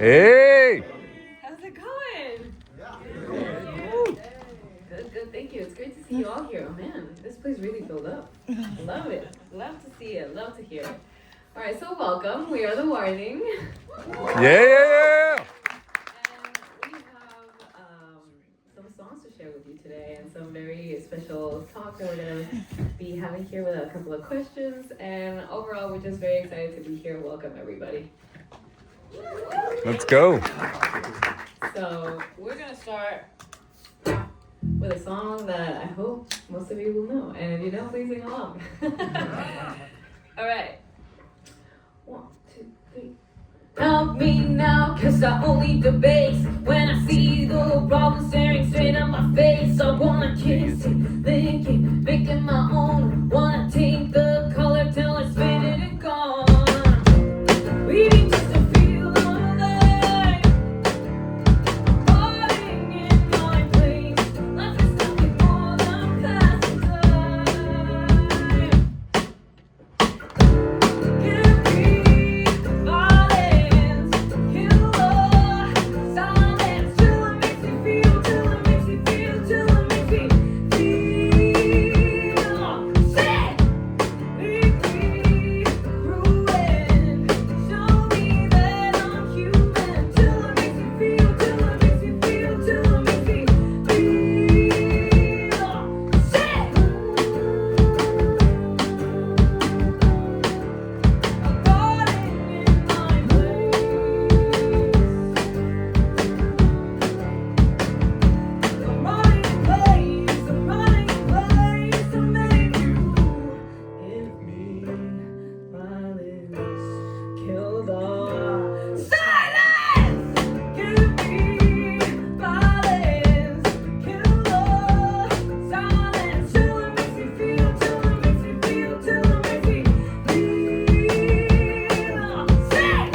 Hey! How's it going? Good, thank you. It's great to see you all here. Oh man, this place really filled up. Love it. Love to see it. Love to hear it. All right, so welcome. We are The Warning. Yeah! And we have some songs to share with you today and some very special talk that we're going to be having here with a couple of questions. And overall, we're just very excited to be here. Welcome, everybody. Let's go. So we're going to start with a song that I hope most of you will know. And if you know, please sing along. All right. 1, 2, 3. Help me now, cause I only the bass. When I see the problem staring straight at my face, I wanna kiss it, lick it, make it my own. Wanna take the color till it's faded and gone. We need just to feel alive. Falling in my place. Life is nothing more than passing time. Give me violence, killer, silence, till it makes me feel, till it makes me feel, till it makes me feel sick. Leave me ruined. Show me that I'm human, till it makes me feel, till it makes me feel, till it makes me feel sick. I'm falling in my place. I'm running in place. I'm running in place to make you give me violence. Kill the silence. Give me violence. Kill the silence. Till it makes me feel. Till it makes me feel. Till it makes me feel sick.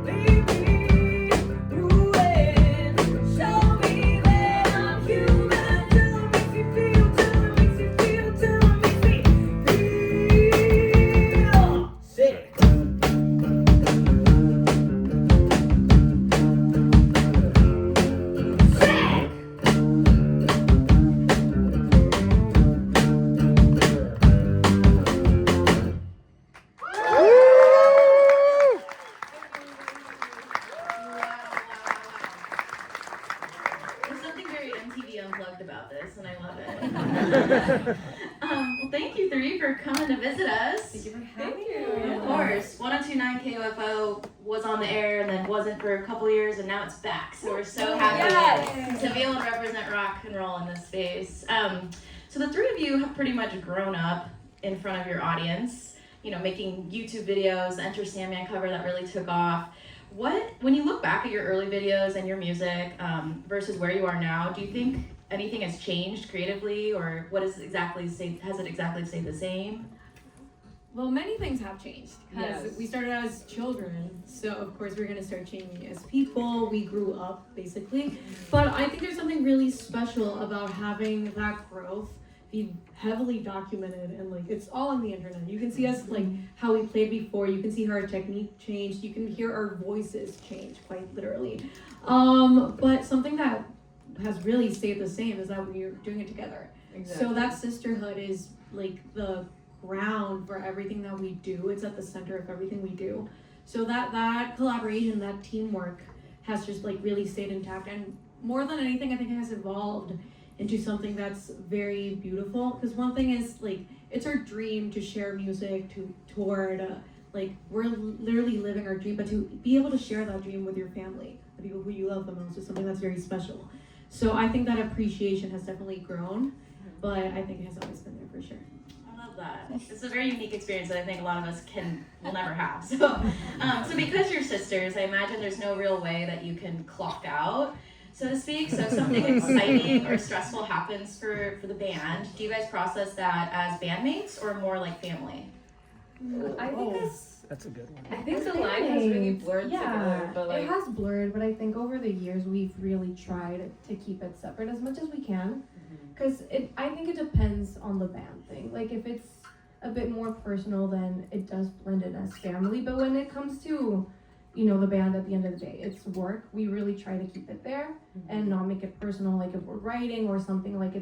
Leave me ruined. Show me that I'm human. Till it makes me feel. Till it makes me feel. Till it makes me feel sick. Sick. There's something very MTV Unplugged about this, and I love it. Well, thank you three for coming to visit us. Thank you for having Of course, 102.9 KOFO was on the air and then wasn't for a couple years, and now it's back. So we're so happy to be able to represent rock and roll in this space. So the three of you have pretty much grown up in front of your audience, you know, making YouTube videos, the Enter Sandman cover that really took off. When you look back at your early videos and your music versus where you are now, do you think anything has changed creatively, or has it exactly stayed the same? Well, many things have changed because Yes. we started out as children, so of course we're gonna start changing as people. We grew up basically, but I think there's something really special about having that growth be heavily documented, and like it's all on the internet. You can see us like how we played before. You can see how our technique changed. You can hear our voices change quite literally. But something that has really stayed the same is that we're doing it together. So that sisterhood is like the ground for everything that we do. It's at the center of everything we do. So that collaboration, that teamwork has just like really stayed intact, and more than anything, I think it has evolved into something that's very beautiful. Because one thing is like it's our dream to share music, to tour, to like we're literally living our dream, but to be able to share that dream with your family, the people who you love the most, is something that's very special. So I think that appreciation has definitely grown, but I think it has always been there for sure. I love that. It's a very unique experience that I think a lot of us will never have. So because you're sisters, I imagine there's no real way that you can clock out, so to speak. So if something exciting or stressful happens for the band, do you guys process that as bandmates or more like family? I think That's a good one. I think the line has really blurred together, but like it has blurred, but I think over the years we've really tried to keep it separate as much as we can, because I think it depends on the band thing. Like if it's a bit more personal, then it does blend in as family, but when it comes to you know, the band at the end of the day. It's work. We really try to keep it there and not make it personal. Like if we're writing or something, like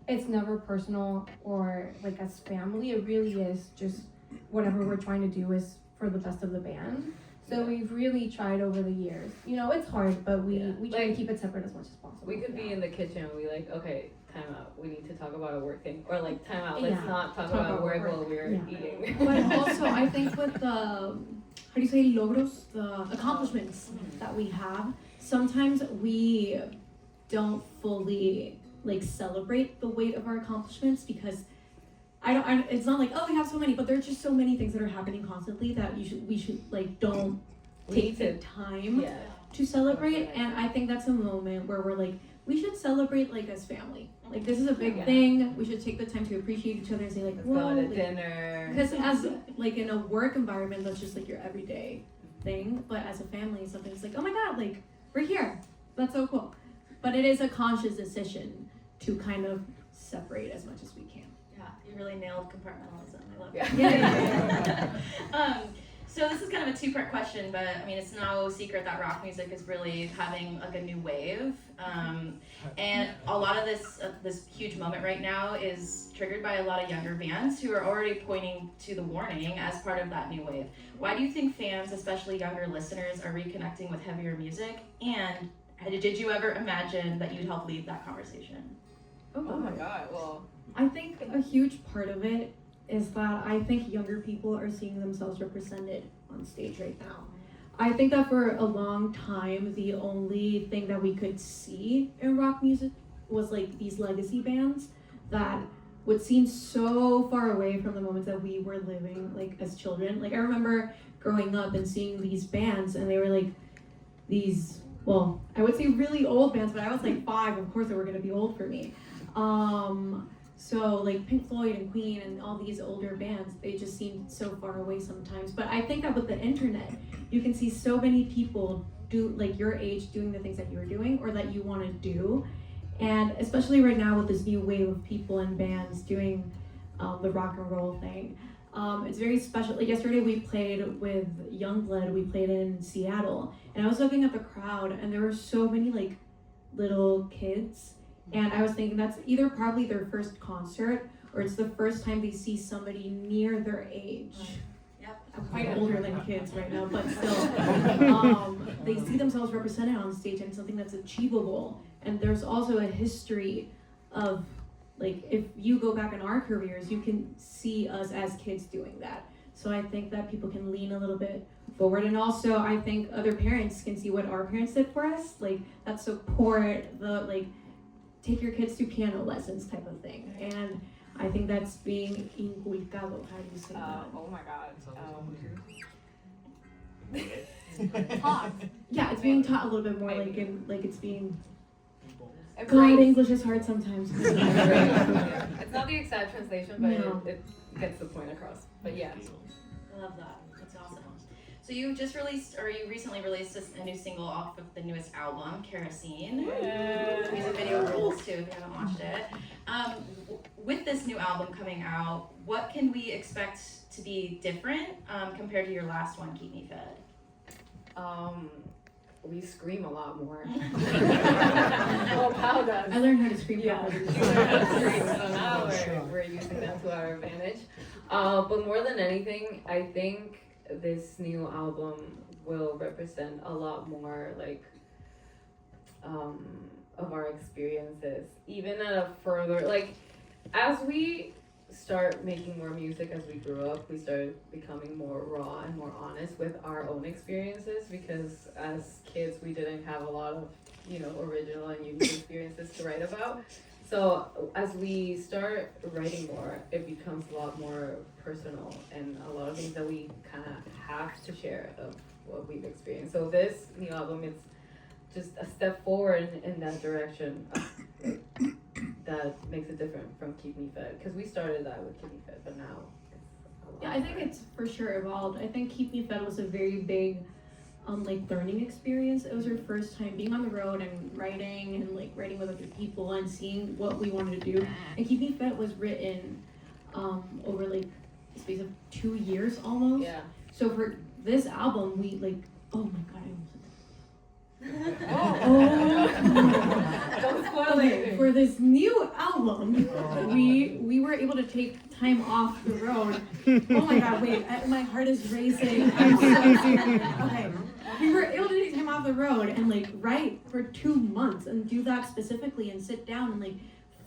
it's never personal or like as family. It really is just whatever we're trying to do is for the best of the band. So we've really tried over the years. You know, it's hard, but we try to keep it separate as much as possible. We could be in the kitchen and we like, okay, time out. We need to talk about a work thing. Or like, time out. Let's not talk about work while we're eating. But also, I think with the, how do you say, logros, the accomplishments that we have, sometimes we don't fully like celebrate the weight of our accomplishments because it's not like, oh, we have so many, but there's just so many things that are happening constantly that we should like don't take the time to celebrate. And I think that's a moment where we're like, we should celebrate like as family. Like this is a big thing. We should take the time to appreciate each other and say like, Let's whoa, go to like, dinner. because as like in a work environment, that's just like your everyday thing. But as a family, something's like, oh my god, like we're here. That's so cool. But it is a conscious decision to kind of separate as much as we can. Yeah, you really nailed compartmentalism. I love Yeah. it. So this is kind of a two-part question, but I mean, it's no secret that rock music is really having like a new wave, and a lot of this huge moment right now is triggered by a lot of younger bands who are already pointing to the warning as part of that new wave. Why do you think fans, especially younger listeners, are reconnecting with heavier music? And did you ever imagine that you'd help lead that conversation? Oh my god, well. I think a huge part of it is that I think younger people are seeing themselves represented on stage right now. I think that for a long time, the only thing that we could see in rock music was like these legacy bands that would seem so far away from the moments that we were living like as children. Like I remember growing up and seeing these bands and they were like these, well, I would say really old bands, but I was like 5, of course they were gonna be old for me. So like Pink Floyd and Queen and all these older bands, they just seemed so far away sometimes. But I think that with the internet, you can see so many people do like your age doing the things that you're doing or that you want to do. And especially right now with this new wave of people and bands doing the rock and roll thing, it's very special. Like yesterday we played with Youngblood, we played in Seattle, and I was looking at the crowd and there were so many like little kids. And I was thinking that's either probably their first concert or it's the first time they see somebody near their age. Yep. I'm quite older than kids right now, but still, they see themselves represented on stage and something that's achievable. And there's also a history of, like, if you go back in our careers, you can see us as kids doing that. So I think that people can lean a little bit forward. And also, I think other parents can see what our parents did for us, like that support, the, like, take your kids to piano lessons type of thing. And I think that's being inculcado. How do you say that? Oh my god. Talk. Yeah, it's being taught a little bit more like it's being. God, Embrace. English is hard sometimes. It's not the exact translation, but No. it gets the point across. But yeah. I love that. That's awesome. So you just released, or you recently released a new single off of the newest album, Kerosene. The music video rules too if you haven't watched it. With this new album coming out, what can we expect to be different compared to your last one, Keep Me Fed? We scream a lot more. Well, Pal does. I learned how to scream Yeah, properly. so now we're using that to our advantage. But more than anything, I think this new album will represent a lot more like of our experiences, even at a further like as we start making more music as we grew up, we started becoming more raw and more honest with our own experiences, because as kids we didn't have a lot of, you know, original and unique experiences to write about. So as we start writing more, it becomes a lot more personal and a lot of things that we kind of have to share of what we've experienced. So this new album, it's just a step forward in that direction that makes it different from Keep Me Fed, because we started that with Keep Me Fed, but now it's a lot Yeah, I think more. it's for sure evolved. I think Keep Me Fed was a very big like learning experience. It was our first time being on the road and writing with other people and seeing what we wanted to do. And Keep Me Fed was written over like the space of 2 years almost. Yeah. So for this album, we like Oh my god, Don't spoil okay, it. for this new album, we were able to take time off the road. Oh my god, wait, my heart is racing. I'm so scared. Okay, we were able to take time off the road and like write for 2 months and do that specifically and sit down and like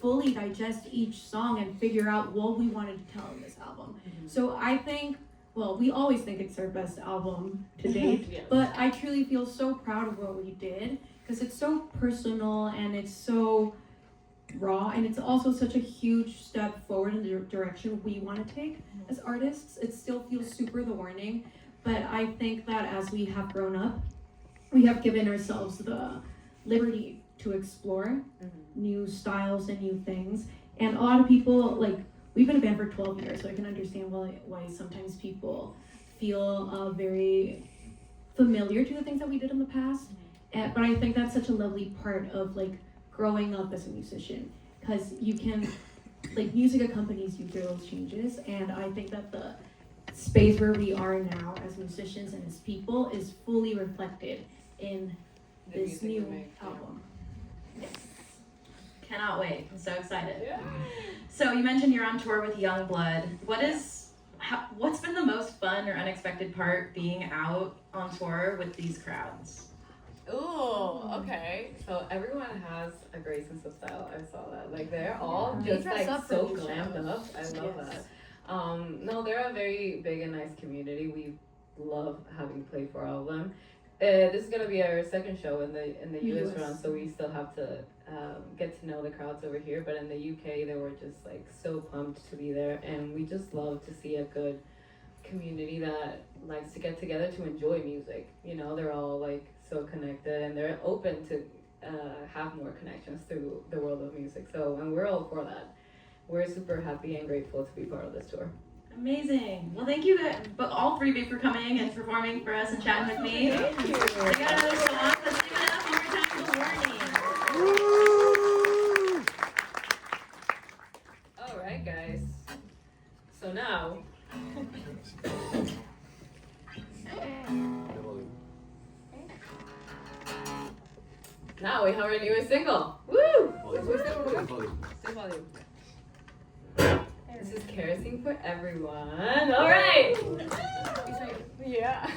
fully digest each song and figure out what we wanted to tell in this album. So I think, well, we always think it's our best album to date, Yes. but I truly feel so proud of what we did because it's so personal and it's so raw, and it's also such a huge step forward in the direction we want to take as artists. It still feels super The Warning, but I think that as we have grown up, we have given ourselves the liberty to explore new styles and new things. And a lot of people, like, we've been a band for 12 years, so I can understand why sometimes people feel very familiar to the things that we did in the past. But I think that's such a lovely part of like growing up as a musician, because you can, like, music accompanies you through those changes, and I think that the space where we are now as musicians and as people is fully reflected in The this music we new make, yeah. album. Cannot wait. I'm so excited. Yeah. So you mentioned you're on tour with Youngblood. What's been the most fun or unexpected part being out on tour with these crowds? Ooh, okay. So everyone has a great sense of style. I saw that. Like they're all Yeah. just They dress like up for so these glammed shows. up. I love Yes. that. No, they're a very big and nice community. We love having played for all of them. This is gonna be our second show in the US US. run, so we still have to get to know the crowds over here. But in the UK, they were just like so pumped to be there, and we just love to see a good community that likes to get together to enjoy music. You know, they're all like so connected, and they're open to have more connections through the world of music. So, and we're all for that. We're super happy and grateful to be part of this tour. Amazing. Well, thank you, but all three of you for coming and performing for us and chatting with me. Thank you. We got another song. Let's give it up one more time for The Warning. All right, guys. So now. Now we have our newest single. Woo! Still volume. This is Kerosene for Everyone. All right. Yeah.